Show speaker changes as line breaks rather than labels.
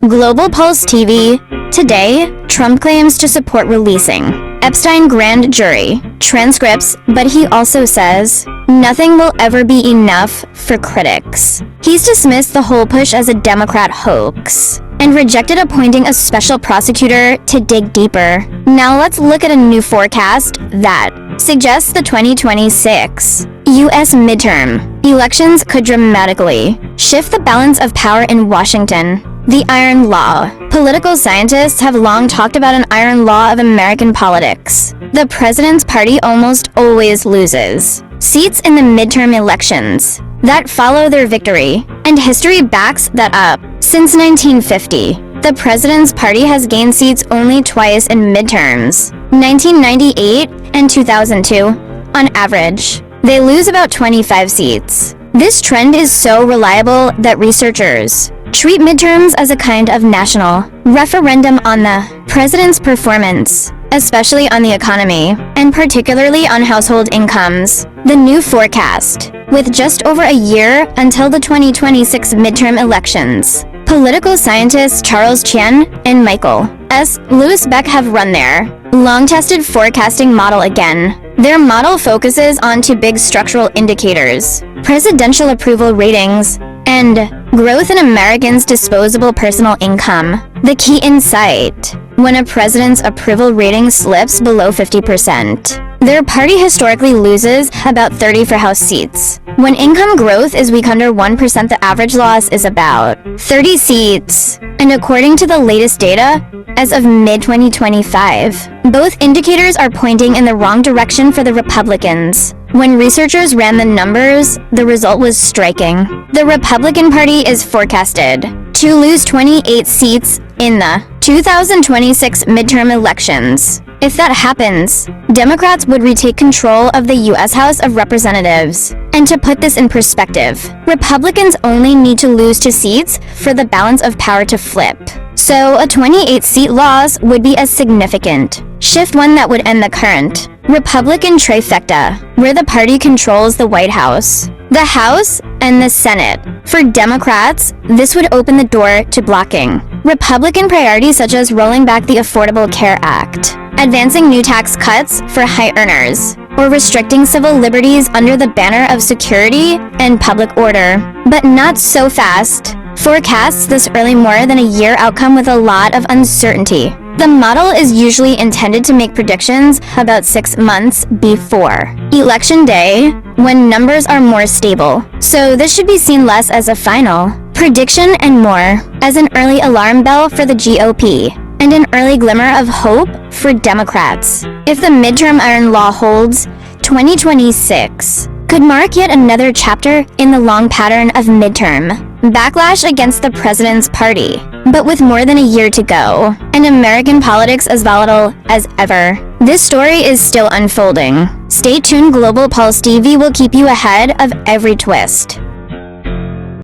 Global Pulse TV. Today, Trump claims to support releasing Epstein grand jury transcripts, but he also says nothing will ever be enough for critics. He's dismissed the whole push as a Democrat hoax and rejected appointing a special prosecutor to dig deeper. Now let's look at a new forecast that suggests the 2026 U.S. midterm elections could dramatically shift the balance of power in Washington. The Iron Law. Political scientists have long talked about an iron law of American politics. The president's party almost always loses seats in the midterm elections that follow their victory, and history backs that up. Since 1950, the president's party has gained seats only twice in midterms, 1998 and 2002, on average. They lose about 25 seats. This trend is so reliable that researchers treat midterms as a kind of national referendum on the president's performance, especially on the economy, and particularly on household incomes. The new forecast, with just over a year until the 2026 midterm elections, political scientists Charles Chan and Michael S. Lewis Beck have run their long-tested forecasting model again. Their model focuses on two big structural indicators: presidential approval ratings and growth in Americans' disposable personal income. The key insight: when a president's approval rating slips below 50%, their party historically loses about 30 for House seats. When income growth is weak under 1%, the average loss is about 30 seats. And according to the latest data, as of mid-2025, both indicators are pointing in the wrong direction for the Republicans. When researchers ran the numbers, the result was striking. The Republican Party is forecasted to lose 28 seats in the 2026 midterm elections. If that happens, Democrats would retake control of the U.S. House of Representatives. And to put this in perspective, Republicans only need to lose 2 seats for the balance of power to flip. So a 28-seat loss would be a significant shift, one that would end the current Republican trifecta, where the party controls the White House, the House, and the Senate. For Democrats, this would open the door to blocking Republican priorities such as rolling back the Affordable Care Act, advancing new tax cuts for high earners, or restricting civil liberties under the banner of security and public order. But not so fast. Forecasts this early more than a year outcome with a lot of uncertainty. The model is usually intended to make predictions about 6 months before Election Day, when numbers are more stable. So this should be seen less as a final prediction and more as an early alarm bell for the GOP and an early glimmer of hope for Democrats. If the midterm iron law holds, 2026 could mark yet another chapter in the long pattern of midterm backlash against the president's party. But with more than a year to go, and American politics as volatile as ever, this story is still unfolding. Stay tuned. Global Pulse TV will keep you ahead of every twist.